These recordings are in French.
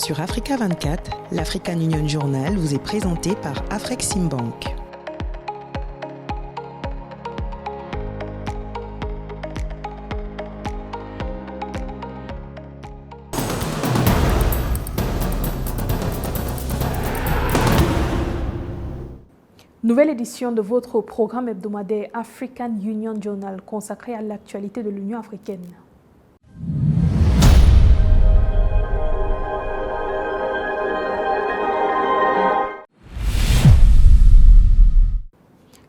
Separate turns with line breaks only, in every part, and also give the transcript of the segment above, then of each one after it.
Sur Africa 24, l'African Union Journal vous est présenté par Afreximbank.
Nouvelle édition de votre programme hebdomadaire African Union Journal consacré à l'actualité de l'Union africaine.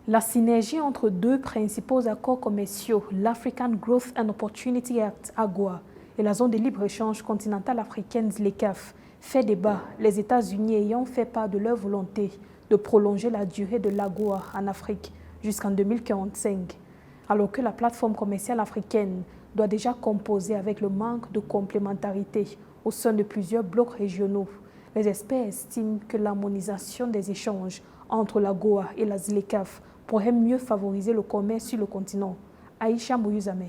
La synergie entre deux principaux accords commerciaux, l'African Growth and Opportunity Act, AGOA, et la zone de libre-échange continentale africaine, ZLECAf, fait débat, les États-Unis ayant fait part de leur volonté de prolonger la durée de l'AGOA en Afrique jusqu'en 2045, alors que la plateforme commerciale africaine doit déjà composer avec le manque de complémentarité au sein de plusieurs blocs régionaux. Les experts estiment que l'harmonisation des échanges entre l'AGOA et la ZLECAf pourrait mieux favoriser le commerce sur le continent. Aïcha Mouyuzame.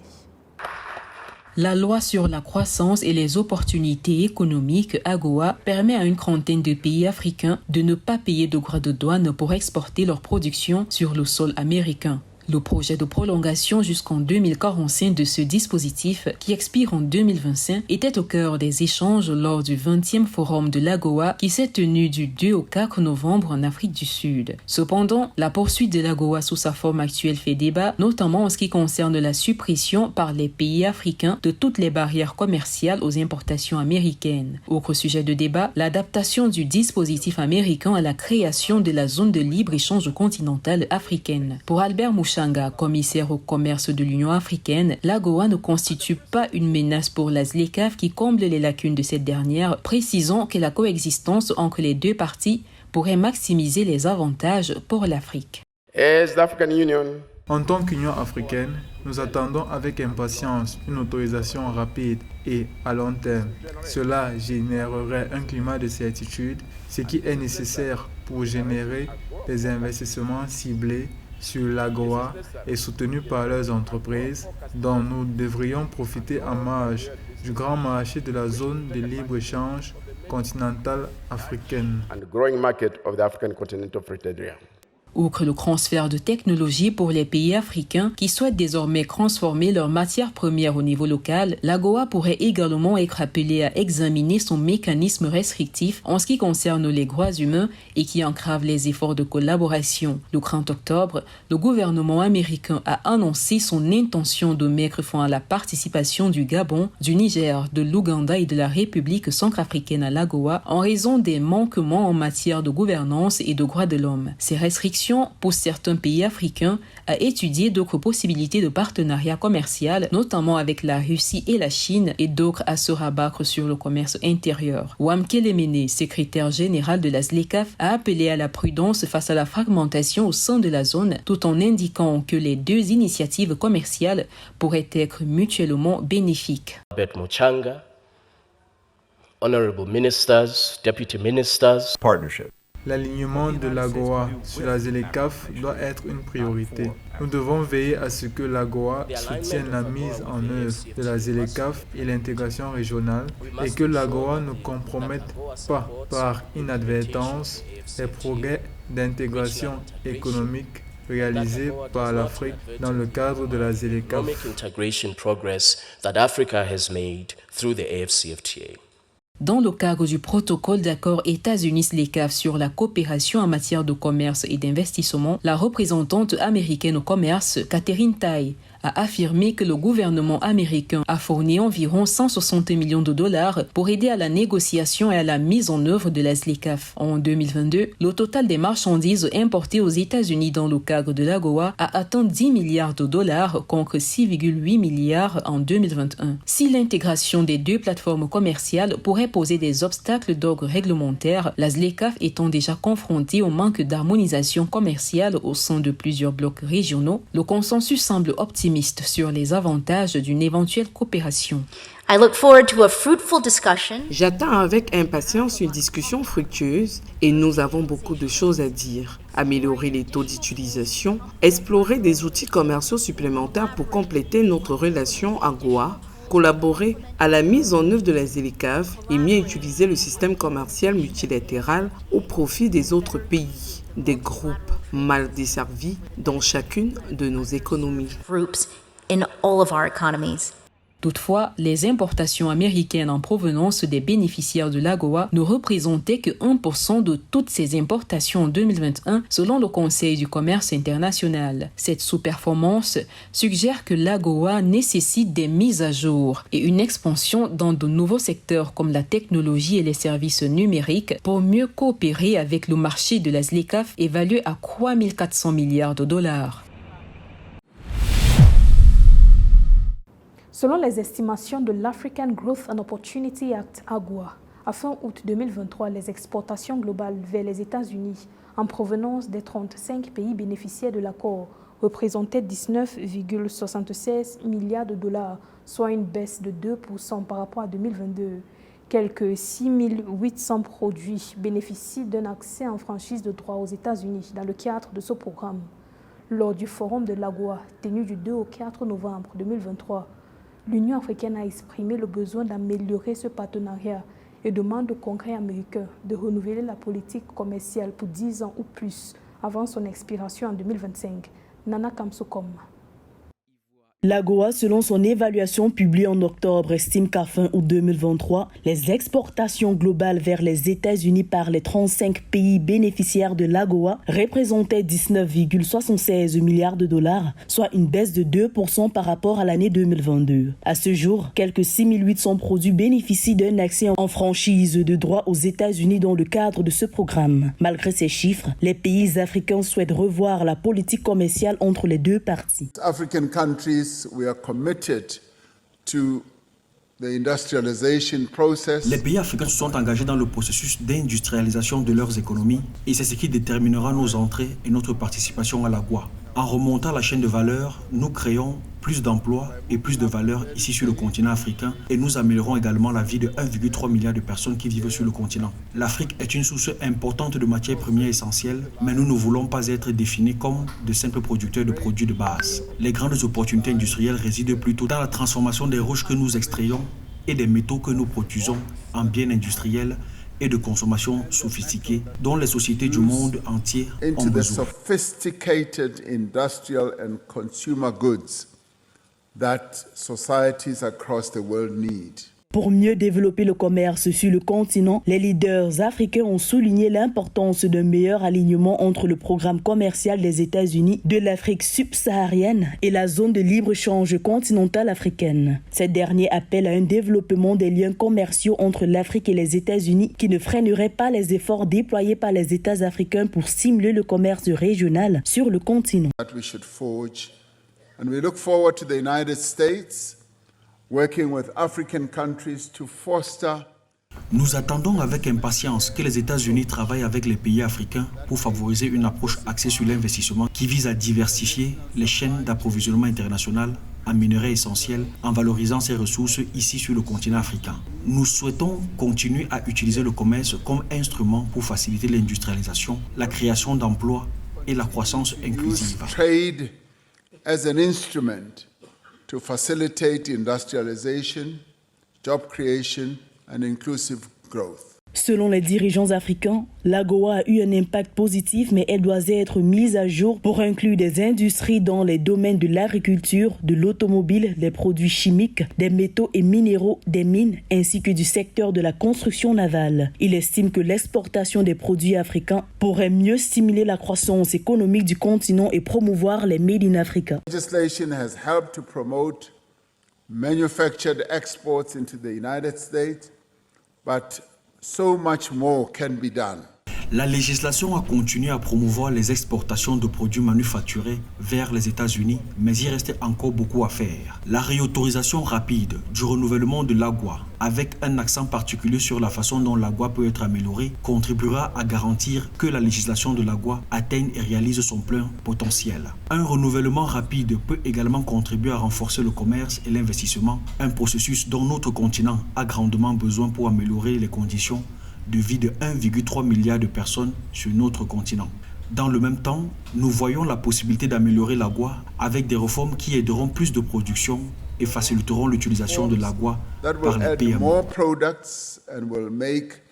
La loi sur la croissance et les opportunités économiques AGOA permet à une trentaine de pays africains de ne pas payer de droits de douane pour exporter leur production sur le sol américain. Le projet de prolongation jusqu'en 2045 de ce dispositif, qui expire en 2025, était au cœur des échanges lors du 20e forum de l'AGOA qui s'est tenu du 2 au 4 novembre en Afrique du Sud. Cependant, la poursuite de l'AGOA sous sa forme actuelle fait débat, notamment en ce qui concerne la suppression par les pays africains de toutes les barrières commerciales aux importations américaines. Autre sujet de débat, l'adaptation du dispositif américain à la création de la zone de libre-échange continentale africaine. Pour Albert Mouchanga, commissaire au commerce de l'Union africaine, l'AGOA ne constitue pas une menace pour la ZLECAf qui comble les lacunes de cette dernière, précisant que la coexistence entre les deux parties pourrait maximiser les avantages pour l'Afrique.
En tant qu'Union africaine, nous attendons avec impatience une autorisation rapide et à long terme. Cela générerait un climat de certitude, ce qui est nécessaire pour générer des investissements ciblés sur l'AGOA et soutenus par leurs entreprises, dont nous devrions profiter en marge du grand marché de la zone de libre-échange continentale africaine.
Outre le transfert de technologie pour les pays africains qui souhaitent désormais transformer leurs matières premières au niveau local, l'AGOA pourrait également être appelée à examiner son mécanisme restrictif en ce qui concerne les droits humains et qui entrave les efforts de collaboration. Le 30 octobre, le gouvernement américain a annoncé son intention de mettre fin à la participation du Gabon, du Niger, de l'Ouganda et de la République centrafricaine à l'AGOA en raison des manquements en matière de gouvernance et de droits de l'homme. Ces restrictions pousse certains pays africains à étudier d'autres possibilités de partenariat commercial, notamment avec la Russie et la Chine, et d'autres à se rabattre sur le commerce intérieur. Wamke Lemene, secrétaire général de la ZLECAf, a appelé à la prudence face à la fragmentation au sein de la zone, tout en indiquant que les deux initiatives commerciales pourraient être mutuellement bénéfiques.
Mouchanga, honorable ministers, deputy ministers,
partnership. L'alignement de l'AGOA sur la ZLECAf doit être une priorité. Nous devons veiller à ce que l'AGOA soutienne la mise en œuvre de la ZLECAf et l'intégration régionale et que l'AGOA ne compromette pas par inadvertance les progrès d'intégration économique réalisés par l'Afrique dans le cadre de la ZLECAf.
Dans le cadre du protocole d'accord États-Unis-ZLECAf sur la coopération en matière de commerce et d'investissement, la représentante américaine au commerce, Catherine Tai, a affirmé que le gouvernement américain a fourni environ 160 millions de dollars pour aider à la négociation et à la mise en œuvre de la ZLECAf. En 2022, le total des marchandises importées aux États-Unis dans le cadre de l'AGOA a atteint 10 milliards de dollars contre 6,8 milliards en 2021. Si l'intégration des deux plateformes commerciales pourrait poser des obstacles d'ordre réglementaire, la ZLECAf étant déjà confrontée au manque d'harmonisation commerciale au sein de plusieurs blocs régionaux, le consensus semble optimiste sur les avantages d'une éventuelle coopération.
J'attends avec impatience une discussion fructueuse et nous avons beaucoup de choses à dire. Améliorer les taux d'utilisation, explorer des outils commerciaux supplémentaires pour compléter notre relation AGOA, collaborer à la mise en œuvre de la ZLECAf et mieux utiliser le système commercial multilatéral au profit des autres pays, des groupes mal desservis dans chacune de nos économies.
Toutefois, les importations américaines en provenance des bénéficiaires de l'AGOA ne représentaient que 1% de toutes ces importations en 2021 selon le Conseil du commerce international. Cette sous-performance suggère que l'AGOA nécessite des mises à jour et une expansion dans de nouveaux secteurs comme la technologie et les services numériques pour mieux coopérer avec le marché de la ZLECAf évalué à 3 400 milliards de dollars.
Selon les estimations de l'African Growth and Opportunity Act (AGOA), à fin août 2023, les exportations globales vers les États-Unis en provenance des 35 pays bénéficiaires de l'accord représentaient 19,76 milliards de dollars, soit une baisse de 2% par rapport à 2022. Quelques 6 800 produits bénéficient d'un accès en franchise de droit aux États-Unis dans le cadre de ce programme. Lors du forum de l'AGOA, tenu du 2 au 4 novembre 2023, l'Union africaine a exprimé le besoin d'améliorer ce partenariat et demande au Congrès américain de renouveler la politique commerciale pour 10 ans ou plus avant son expiration en 2025. Nana Kamsokom.
L'AGOA, selon son évaluation publiée en octobre, estime qu'à fin août 2023, les exportations globales vers les États-Unis par les 35 pays bénéficiaires de l'AGOA représentaient 19,76 milliards de dollars, soit une baisse de 2% par rapport à l'année 2022. À ce jour, quelques 6 800 produits bénéficient d'un accès en franchise de droit aux États-Unis dans le cadre de ce programme. Malgré ces chiffres, les pays africains souhaitent revoir la politique commerciale entre les deux parties.
African countries, we are committed to the industrialization process.
Les pays africains se sont engagés dans le processus d'industrialisation de leurs économies et c'est ce qui déterminera nos entrées et notre participation à l'AGOA. En remontant la chaîne de valeur, nous créons plus d'emplois et plus de valeur ici sur le continent africain et nous améliorons également la vie de 1,3 milliard de personnes qui vivent sur le continent. L'Afrique est une source importante de matières premières essentielles, mais nous ne voulons pas être définis comme de simples producteurs de produits de base. Les grandes opportunités industrielles résident plutôt dans la transformation des roches que nous extrayons et des métaux que nous produisons en biens industriels et de consommation sophistiquée dont les sociétés du monde entier ont besoin.
Into the sophisticated industrial and consumer goods that societies across the world need.
Pour mieux développer le commerce sur le continent, les leaders africains ont souligné l'importance d'un meilleur alignement entre le programme commercial des États-Unis, de l'Afrique subsaharienne et la zone de libre-échange continentale africaine. Ces derniers appellent à un développement des liens commerciaux entre l'Afrique et les États-Unis qui ne freinerait pas les efforts déployés par les États africains pour stimuler le commerce régional sur le continent.
And we look forward to the United States working with African countries to foster.
Nous attendons avec impatience que les États-Unis travaillent avec les pays africains pour favoriser une approche axée sur l'investissement qui vise à diversifier les chaînes d'approvisionnement international en minerais essentiels en valorisant ces ressources ici sur le continent africain. Nous souhaitons continuer à utiliser le commerce comme instrument pour faciliter l'industrialisation, la création d'emplois et la croissance inclusive.
As an instrument to facilitate industrialization, job creation, and inclusive growth.
Selon les dirigeants africains, l'AGOA a eu un impact positif, mais elle doit être mise à jour pour inclure des industries dans les domaines de l'agriculture, de l'automobile, des produits chimiques, des métaux et minéraux, des mines, ainsi que du secteur de la construction navale. Il estime que l'exportation des produits africains pourrait mieux stimuler la croissance économique du continent et promouvoir les Made in Africa.
Legislation has helped to promote manufactured exports into the United States, but so much more can be done.
La législation a continué à promouvoir les exportations de produits manufacturés vers les États-Unis, mais il restait encore beaucoup à faire. La réautorisation rapide du renouvellement de l'AGOA, avec un accent particulier sur la façon dont l'AGOA peut être améliorée, contribuera à garantir que la législation de l'AGOA atteigne et réalise son plein potentiel. Un renouvellement rapide peut également contribuer à renforcer le commerce et l'investissement, un processus dont notre continent a grandement besoin pour améliorer les conditions de vie de 1,3 milliard de personnes sur notre continent. Dans le même temps, nous voyons la possibilité d'améliorer l'AGOA avec des réformes qui aideront plus de production et faciliteront l'utilisation de l'agua par les PME.
More products and will make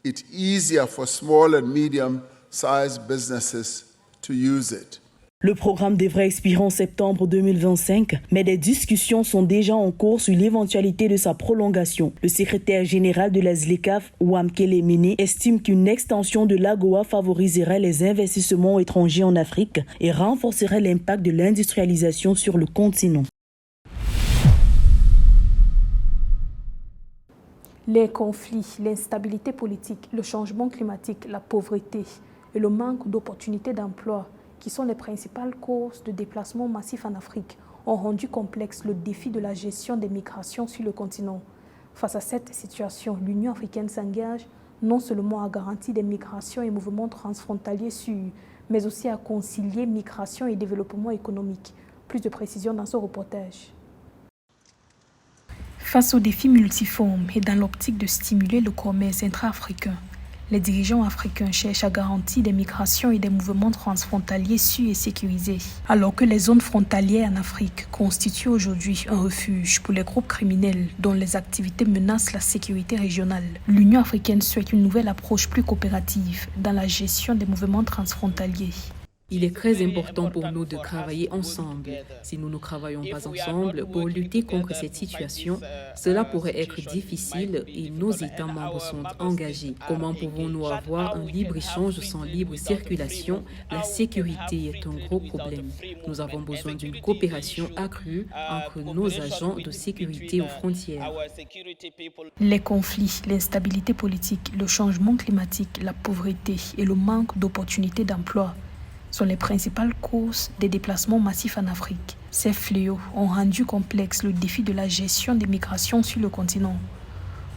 it easier for small and medium-sized businesses to use it.
Le programme devrait expirer en septembre 2025, mais des discussions sont déjà en cours sur l'éventualité de sa prolongation. Le secrétaire général de la ZLECAf, Wamkele Mene, estime qu'une extension de l'AGOA favoriserait les investissements étrangers en Afrique et renforcerait l'impact de l'industrialisation sur le continent.
Les conflits, l'instabilité politique, le changement climatique, la pauvreté et le manque d'opportunités d'emploi, qui sont les principales causes de déplacements massifs en Afrique, ont rendu complexe le défi de la gestion des migrations sur le continent. Face à cette situation, l'Union africaine s'engage non seulement à garantir des migrations et mouvements transfrontaliers sûrs, mais aussi à concilier migration et développement économique. Plus de précisions dans ce reportage. Face aux défis multiformes et dans l'optique de stimuler le commerce intra-africain, les dirigeants africains cherchent à garantir des migrations et des mouvements transfrontaliers sûrs et sécurisés, alors que les zones frontalières en Afrique constituent aujourd'hui un refuge pour les groupes criminels dont les activités menacent la sécurité régionale. L'Union africaine souhaite une nouvelle approche plus coopérative dans la gestion des mouvements transfrontaliers.
Il est très important pour nous de travailler ensemble. Si nous ne travaillons pas ensemble pour lutter contre cette situation, cela pourrait être difficile et nos États membres sont engagés. Comment pouvons-nous avoir un libre-échange sans libre circulation? La sécurité est un gros problème. Nous avons besoin d'une coopération accrue entre nos agents de sécurité aux frontières.
Les conflits, l'instabilité politique, le changement climatique, la pauvreté et le manque d'opportunités d'emploi sont les principales causes des déplacements massifs en Afrique. Ces fléaux ont rendu complexe le défi de la gestion des migrations sur le continent.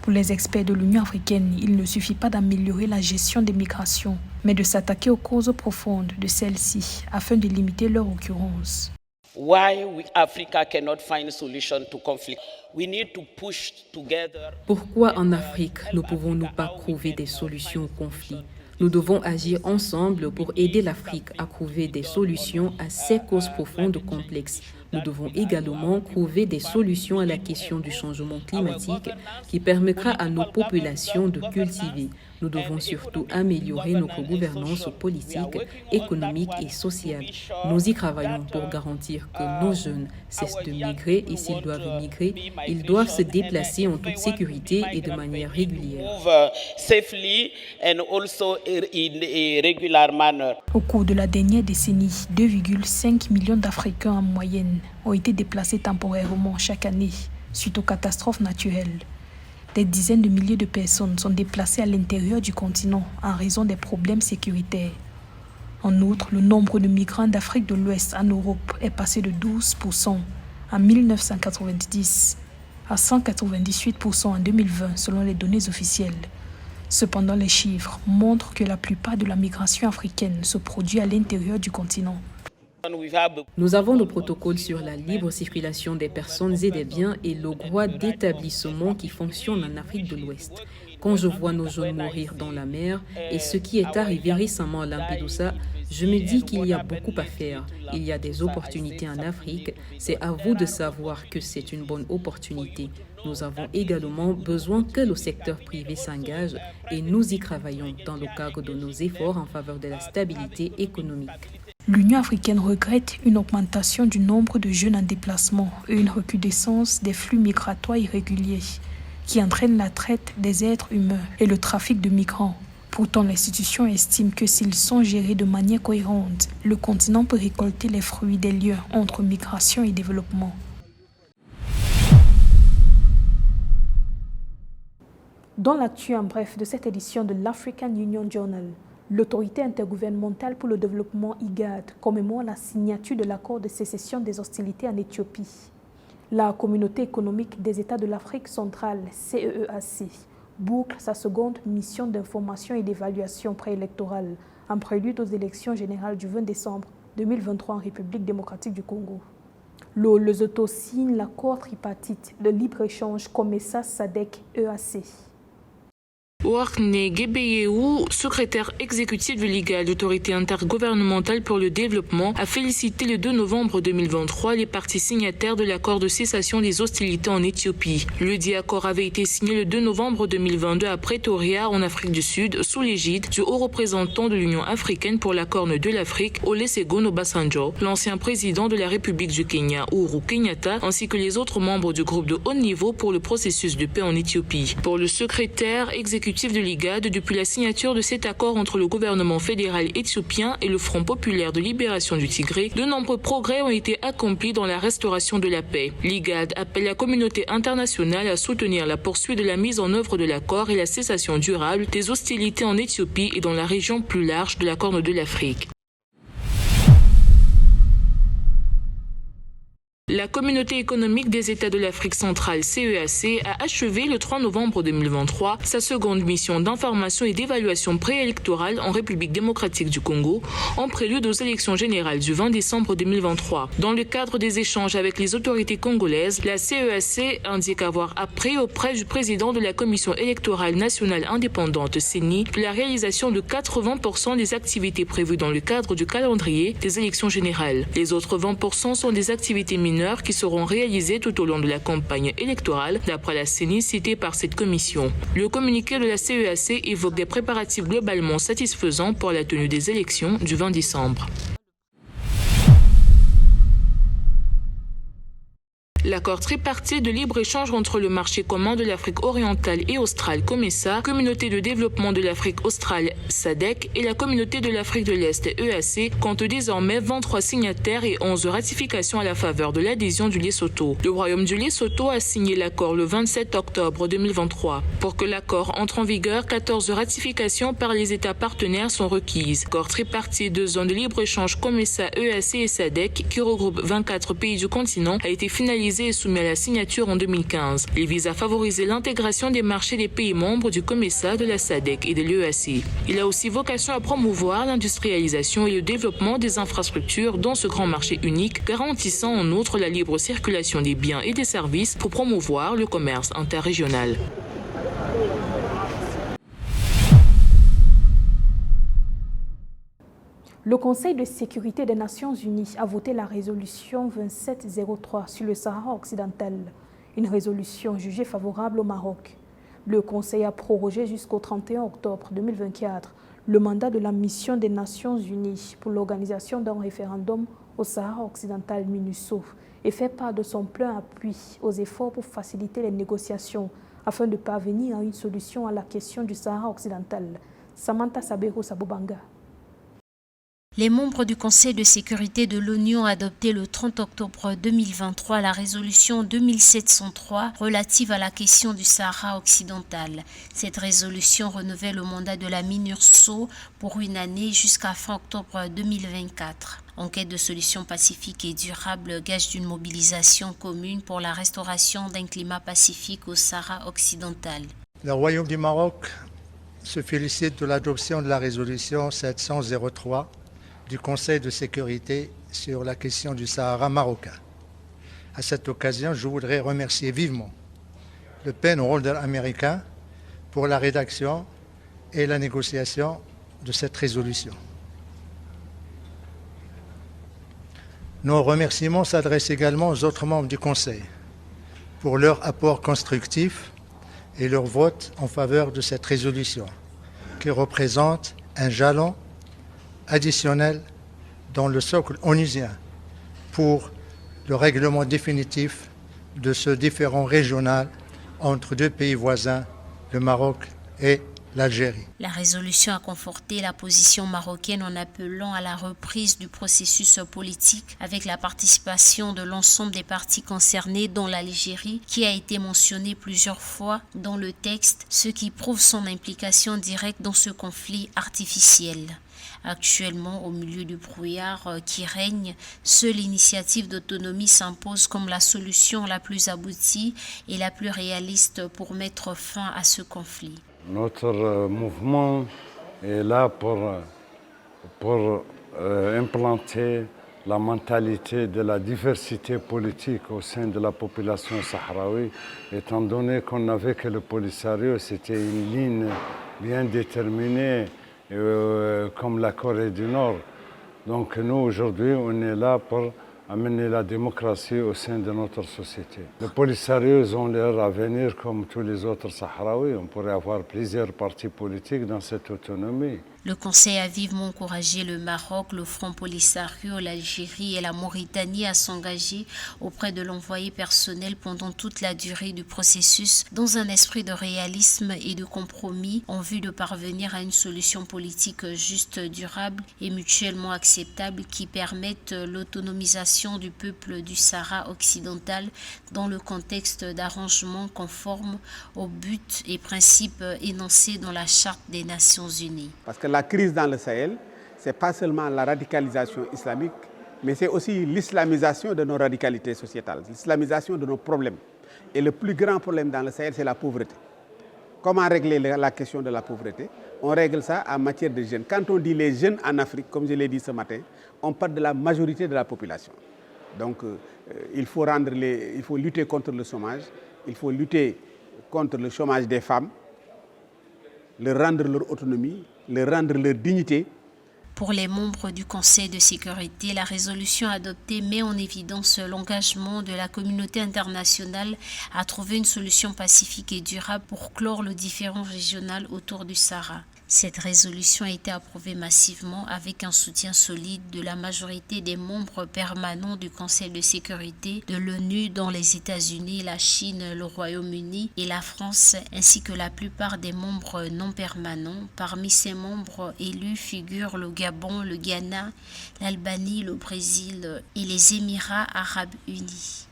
Pour les experts de l'Union africaine, il ne suffit pas d'améliorer la gestion des migrations, mais de s'attaquer aux causes profondes de celles-ci afin de limiter leur occurrence.
Pourquoi en Afrique ne pouvons-nous pas trouver des solutions aux conflits? Nous devons agir ensemble pour aider l'Afrique à trouver des solutions à ces causes profondes complexes. Nous devons également trouver des solutions à la question du changement climatique qui permettra à nos populations de cultiver. Nous devons surtout améliorer notre gouvernance politique, économique et sociale. Nous y travaillons pour garantir que nos jeunes cessent de migrer et s'ils doivent migrer, ils doivent se déplacer en toute sécurité et de manière régulière.
Au cours de la dernière décennie, 2,5 millions d'Africains en moyenne ont été déplacés temporairement chaque année suite aux catastrophes naturelles. Des dizaines de milliers de personnes sont déplacées à l'intérieur du continent en raison des problèmes sécuritaires. En outre, le nombre de migrants d'Afrique de l'Ouest en Europe est passé de 12% en 1990 à 198% en 2020 selon les données officielles. Cependant, les chiffres montrent que la plupart de la migration africaine se produit à l'intérieur du continent.
Nous avons le protocole sur la libre circulation des personnes et des biens et le droit d'établissement qui fonctionne en Afrique de l'Ouest. Quand je vois nos jeunes mourir dans la mer et ce qui est arrivé récemment à Lampedusa, je me dis qu'il y a beaucoup à faire. Il y a des opportunités en Afrique. C'est à vous de savoir que c'est une bonne opportunité. Nous avons également besoin que le secteur privé s'engage et nous y travaillons dans le cadre de nos efforts en faveur de la stabilité économique.
L'Union africaine regrette une augmentation du nombre de jeunes en déplacement et une recrudescence des flux migratoires irréguliers qui entraînent la traite des êtres humains et le trafic de migrants. Pourtant, l'institution estime que s'ils sont gérés de manière cohérente, le continent peut récolter les fruits des liens entre migration et développement. Dans l'actu en bref de cette édition de l'African Union Journal, l'autorité intergouvernementale pour le développement IGAD commémore la signature de l'accord de cessation des hostilités en Éthiopie. La communauté économique des États de l'Afrique centrale, CEEAC, boucle sa seconde mission d'information et d'évaluation préélectorale en prélude aux élections générales du 20 décembre 2023 en République démocratique du Congo. Le Lesotho signe l'accord tripartite de libre-échange COMESA-SADC-EAC.
Boakne Gebeyehu, secrétaire exécutif de l'IGAD, l'autorité intergouvernementale pour le développement, a félicité le 2 novembre 2023 les parties signataires de l'accord de cessation des hostilités en Éthiopie. Le dit accord avait été signé le 2 novembre 2022 à Pretoria, en Afrique du Sud, sous l'égide du haut représentant de l'Union africaine pour la Corne de l'Afrique, Olusegun Obasanjo, l'ancien président de la République du Kenya, Uhuru Kenyatta, ainsi que les autres membres du groupe de haut niveau pour le processus de paix en Éthiopie. Pour le secrétaire exécutif de l'IGAD, depuis la signature de cet accord entre le gouvernement fédéral éthiopien et le Front populaire de libération du Tigré, de nombreux progrès ont été accomplis dans la restauration de la paix. L'IGAD appelle la communauté internationale à soutenir la poursuite de la mise en œuvre de l'accord et la cessation durable des hostilités en Éthiopie et dans la région plus large de la Corne de l'Afrique. La Communauté économique des États de l'Afrique centrale, CEAC, a achevé le 3 novembre 2023 sa seconde mission d'information et d'évaluation préélectorale en République démocratique du Congo, en prélude aux élections générales du 20 décembre 2023. Dans le cadre des échanges avec les autorités congolaises, la CEAC indique avoir appris auprès du président de la Commission électorale nationale indépendante, CENI, la réalisation de 80% des activités prévues dans le cadre du calendrier des élections générales. Les autres 20% sont des activités mineures qui seront réalisées tout au long de la campagne électorale, d'après la CENI citée par cette commission. Le communiqué de la CEAC évoque des préparatifs globalement satisfaisants pour la tenue des élections du 20 décembre. L'accord tripartite de libre-échange entre le marché commun de l'Afrique orientale et australe, COMESA, Communauté de développement de l'Afrique australe, SADC, et la Communauté de l'Afrique de l'Est, EAC, compte désormais 23 signataires et 11 ratifications à la faveur de l'adhésion du Lesotho. Le Royaume du Lesotho a signé l'accord le 27 octobre 2023. Pour que l'accord entre en vigueur, 14 ratifications par les États partenaires sont requises. L'accord tripartite de zone de libre-échange COMESA, EAC et SADC, qui regroupe 24 pays du continent, a été finalisé et soumis à la signature en 2015. Il vise à favoriser l'intégration des marchés des pays membres du COMESA, de la SADC et de l'EAC. Il a aussi vocation à promouvoir l'industrialisation et le développement des infrastructures dans ce grand marché unique, garantissant en outre la libre circulation des biens et des services pour promouvoir le commerce interrégional.
Le Conseil de sécurité des Nations Unies a voté la résolution 2703 sur le Sahara occidental, une résolution jugée favorable au Maroc. Le Conseil a prorogé jusqu'au 31 octobre 2024 le mandat de la mission des Nations Unies pour l'organisation d'un référendum au Sahara occidental MINUSO et fait part de son plein appui aux efforts pour faciliter les négociations afin de parvenir à une solution à la question du Sahara occidental. Samantha Sabero Sabobanga.
Les membres du Conseil de sécurité de l'ONU ont adopté le 30 octobre 2023 la résolution 2703 relative à la question du Sahara occidental. Cette résolution renouvelle le mandat de la MINUSO pour une année jusqu'à fin octobre 2024. En quête de solutions pacifiques et durables, gage d'une mobilisation commune pour la restauration d'un climat pacifique au Sahara occidental.
Le Royaume du Maroc se félicite de l'adoption de la résolution 703 du Conseil de sécurité sur la question du Sahara marocain. À cette occasion, je voudrais remercier vivement le pen holder américain pour la rédaction et la négociation de cette résolution. Nos remerciements s'adressent également aux autres membres du Conseil pour leur apport constructif et leur vote en faveur de cette résolution, qui représente un jalon additionnel dans le socle onusien pour le règlement définitif de ce différend régional entre deux pays voisins, le Maroc et l'Algérie.
La résolution a conforté la position marocaine en appelant à la reprise du processus politique avec la participation de l'ensemble des parties concernées, dont l'Algérie, qui a été mentionnée plusieurs fois dans le texte, ce qui prouve son implication directe dans ce conflit artificiel. Actuellement, au milieu du brouillard qui règne, seule l'initiative d'autonomie s'impose comme la solution la plus aboutie et la plus réaliste pour mettre fin à ce conflit.
Notre mouvement est là pour implanter la mentalité de la diversité politique au sein de la population sahraoui, étant donné qu'on n'avait que le Polisario, c'était une ligne bien déterminée, comme la Corée du Nord. Donc nous, aujourd'hui, on est là pour amener la démocratie au sein de notre société. Les Polisarios ont leur avenir comme tous les autres Sahraouis. On pourrait avoir plusieurs partis politiques dans cette autonomie.
Le Conseil a vivement encouragé le Maroc, le Front Polisario, l'Algérie et la Mauritanie à s'engager auprès de l'envoyé personnel pendant toute la durée du processus dans un esprit de réalisme et de compromis en vue de parvenir à une solution politique juste, durable et mutuellement acceptable qui permette l'autonomisation du peuple du Sahara occidental dans le contexte d'arrangements conformes aux buts et principes énoncés dans la Charte des Nations Unies.
Parce que la crise dans le Sahel, ce n'est pas seulement la radicalisation islamique, mais c'est aussi l'islamisation de nos radicalités sociétales, l'islamisation de nos problèmes. Et le plus grand problème dans le Sahel, c'est la pauvreté. Comment régler la question de la pauvreté? On règle ça en matière de jeunes. Quand on dit les jeunes en Afrique, comme je l'ai dit ce matin, on parle de la majorité de la population. Donc il faut lutter contre le chômage, il faut lutter contre le chômage des femmes, leur rendre leur autonomie, leur rendre leur dignité.
Pour les membres du Conseil de sécurité, la résolution adoptée met en évidence l'engagement de la communauté internationale à trouver une solution pacifique et durable pour clore le différend régional autour du Sahara. Cette résolution a été approuvée massivement avec un soutien solide de la majorité des membres permanents du Conseil de sécurité de l'ONU, dont les États-Unis, la Chine, le Royaume-Uni et la France, ainsi que la plupart des membres non permanents. Parmi ces membres élus figurent le Gabon, le Ghana, l'Albanie, le Brésil et les Émirats arabes unis.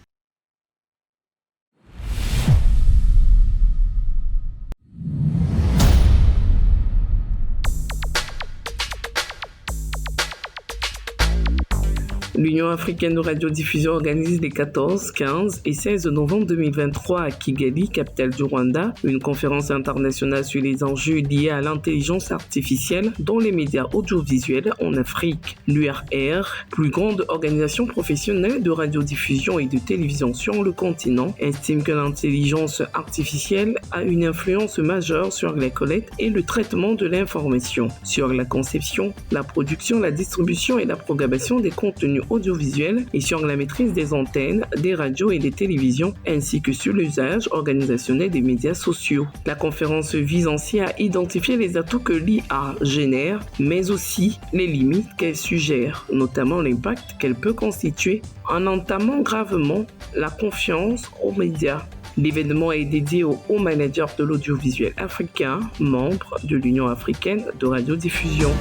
L'Union africaine de radiodiffusion organise les 14, 15 et 16 novembre 2023 à Kigali, capitale du Rwanda, une conférence internationale sur les enjeux liés à l'intelligence artificielle dans les médias audiovisuels en Afrique. L'URR, plus grande organisation professionnelle de radiodiffusion et de télévision sur le continent, estime que l'intelligence artificielle a une influence majeure sur la collecte et le traitement de l'information, sur la conception, la production, la distribution et la programmation des contenus audiovisuels et sur la maîtrise des antennes, des radios et des télévisions, ainsi que sur l'usage organisationnel des médias sociaux. La conférence vise ainsi à identifier les atouts que l'IA génère, mais aussi les limites qu'elle suggère, notamment l'impact qu'elle peut constituer en entamant gravement la confiance aux médias. L'événement est dédié aux hauts managers de l'audiovisuel africain, membres de l'Union africaine de radiodiffusion.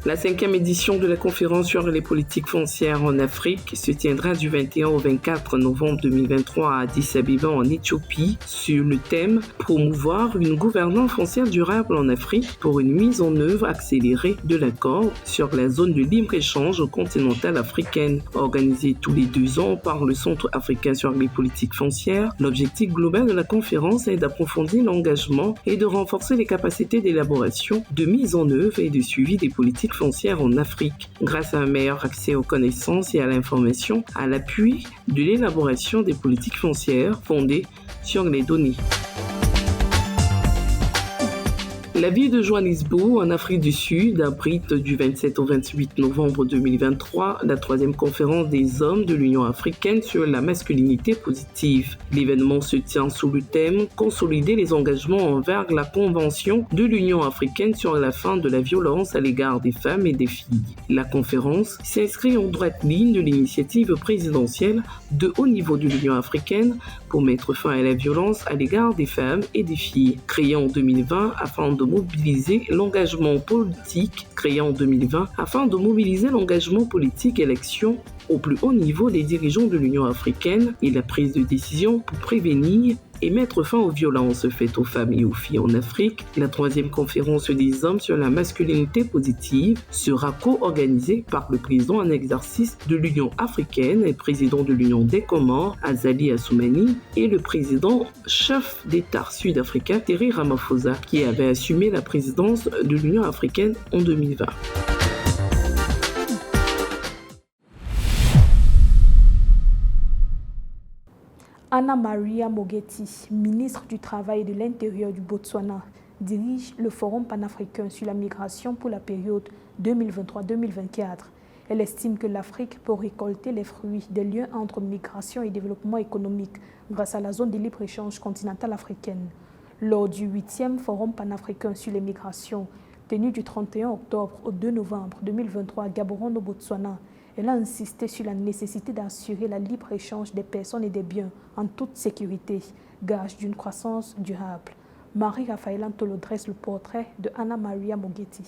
La 5e édition de la conférence sur les politiques foncières en Afrique se tiendra du 21 au 24 novembre 2023 à Addis Abeba en Éthiopie sur le thème « Promouvoir une gouvernance foncière durable en Afrique pour une mise en œuvre accélérée de l'accord sur la zone de libre-échange continentale africaine ». Organisée tous les 2 ans par le Centre africain sur les politiques foncières, l'objectif global de la conférence est d'approfondir l'engagement et de renforcer les capacités d'élaboration, de mise en œuvre et de suivi des politiques foncière en Afrique, grâce à un meilleur accès aux connaissances et à l'information, à l'appui de l'élaboration des politiques foncières fondées sur les données. La ville de Johannesburg, en Afrique du Sud, abrite du 27 au 28 novembre 2023 la 3e conférence des hommes de l'Union africaine sur la masculinité positive. L'événement se tient sous le thème « Consolider les engagements envers la Convention de l'Union africaine sur la fin de la violence à l'égard des femmes et des filles ». La conférence s'inscrit en droite ligne de l'initiative présidentielle de haut niveau de l'Union africaine pour mettre fin à la violence à l'égard des femmes et des filles, créée en 2020 afin de mobiliser l'engagement politique et l'action au plus haut niveau des dirigeants de l'Union africaine et la prise de décision pour prévenir et mettre fin aux violences faites aux femmes et aux filles en Afrique. La 3e conférence des hommes sur la masculinité positive sera co-organisée par le président en exercice de l'Union africaine et président de l'Union des Comores, Azali Assoumani, et le président chef d'État sud-africain, Cyril Ramaphosa, qui avait assumé la présidence de l'Union africaine en 2020.
Anna Maria Mogeti, ministre du Travail et de l'Intérieur du Botswana, dirige le Forum panafricain sur la migration pour la période 2023-2024. Elle estime que l'Afrique peut récolter les fruits des liens entre migration et développement économique grâce à la zone de libre-échange continentale africaine. Lors du 8e Forum panafricain sur les migrations, tenu du 31 octobre au 2 novembre 2023 à Gaborone au Botswana, elle a insisté sur la nécessité d'assurer la libre-échange des personnes et des biens en toute sécurité, gage d'une croissance durable. Marie-Raphaël Antolo dresse le portrait de Anna Maria Mogeti.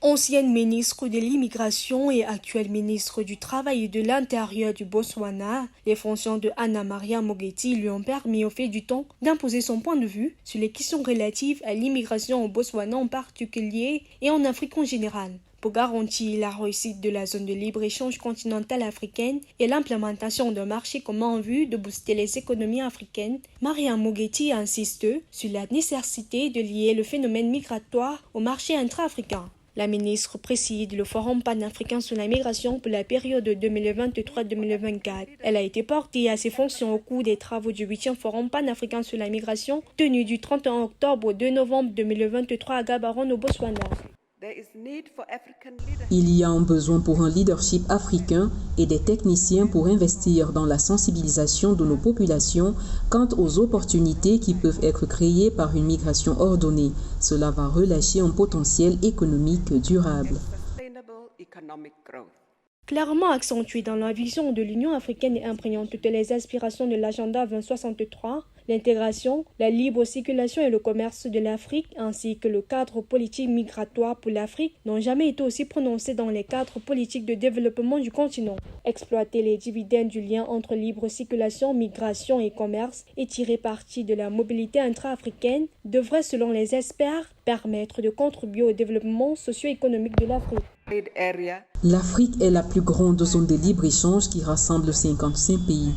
Ancienne ministre de l'Immigration et actuelle ministre du Travail et de l'Intérieur du Botswana, les fonctions de Anna Maria Mogeti lui ont permis au fil du temps d'imposer son point de vue sur les questions relatives à l'immigration au Botswana en particulier et en Afrique en général. Pour garantir la réussite de la zone de libre-échange continentale africaine et l'implémentation d'un marché commun en vue de booster les économies africaines, Maria Mogeti insiste sur la nécessité de lier le phénomène migratoire au marché intra-africain. La ministre préside le Forum panafricain sur la migration pour la période 2023-2024. Elle a été portée à ses fonctions au cours des travaux du 8e Forum panafricain sur la migration, tenu du 31 octobre au 2 novembre 2023 à Gaborone au Botswana.
Il y a un besoin pour un leadership africain et des techniciens pour investir dans la sensibilisation de nos populations quant aux opportunités qui peuvent être créées par une migration ordonnée. Cela va relâcher un potentiel économique durable.
Clairement accentuée dans la vision de l'Union africaine et imprégnant toutes les aspirations de l'agenda 2063, l'intégration, la libre circulation et le commerce de l'Afrique, ainsi que le cadre politique migratoire pour l'Afrique, n'ont jamais été aussi prononcés dans les cadres politiques de développement du continent. Exploiter les dividendes du lien entre libre circulation, migration et commerce et tirer parti de la mobilité intra-africaine devrait, selon les experts, permettre de contribuer au développement socio-économique de l'Afrique.
L'Afrique est la plus grande zone de libre-échange qui rassemble 55 pays,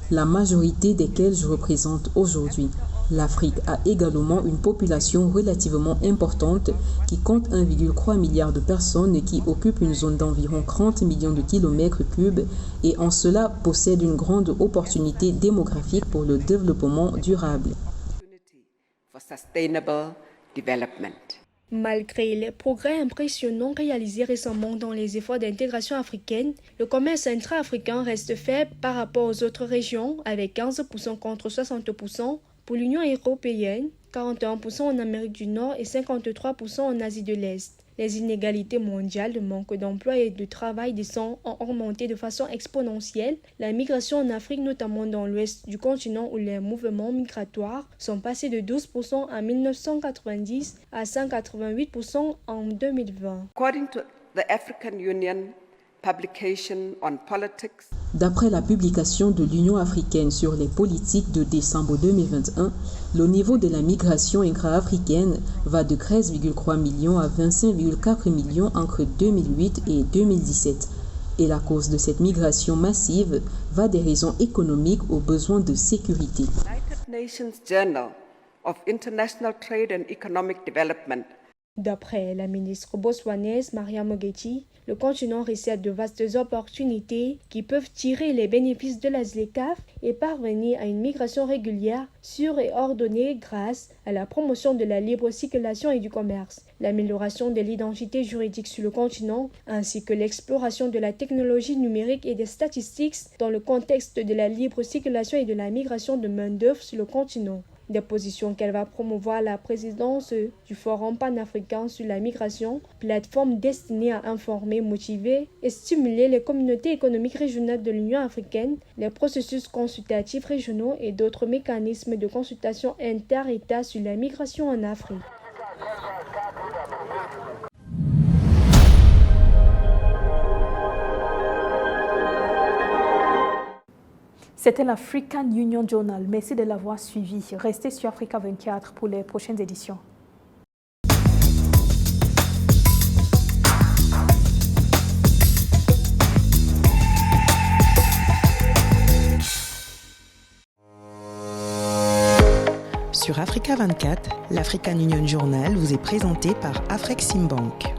la majorité desquels je représente aujourd'hui. L'Afrique a également une population relativement importante qui compte 1,3 milliard de personnes qui occupent une zone d'environ 30 millions de kilomètres cubes et en cela possède une grande opportunité démographique pour le développement durable.
Malgré les progrès impressionnants réalisés récemment dans les efforts d'intégration africaine, le commerce intra-africain reste faible par rapport aux autres régions, avec 15% contre 60% pour l'Union européenne, 41% en Amérique du Nord et 53% en Asie de l'Est. Les inégalités mondiales de manque d'emploi et de travail décent ont augmenté de façon exponentielle. La migration en Afrique, notamment dans l'ouest du continent où les mouvements migratoires sont passés de 12% en 1990 à 188% en 2020.
D'après la publication de l'Union africaine sur les politiques de décembre 2021, le niveau de la migration intra-africaine va de 13,3 millions à 25,4 millions entre 2008 et 2017. Et la cause de cette migration massive va des raisons économiques aux besoins de sécurité.
D'après la ministre botswanaise Maria Mogeti, le continent recèle de vastes opportunités qui peuvent tirer les bénéfices de la ZLECAf et parvenir à une migration régulière, sûre et ordonnée grâce à la promotion de la libre circulation et du commerce, l'amélioration de l'identité juridique sur le continent, ainsi que l'exploration de la technologie numérique et des statistiques dans le contexte de la libre circulation et de la migration de main-d'œuvre sur le continent. Des positions qu'elle va promouvoir à la présidence du Forum panafricain sur la migration, plateforme destinée à informer, motiver et stimuler les communautés économiques régionales de l'Union africaine, les processus consultatifs régionaux et d'autres mécanismes de consultation inter-États sur la migration en Afrique.
C'était l'African Union Journal. Merci de l'avoir suivi. Restez sur Africa 24 pour les prochaines éditions.
Sur Africa 24, l'African Union Journal vous est présenté par Afreximbank.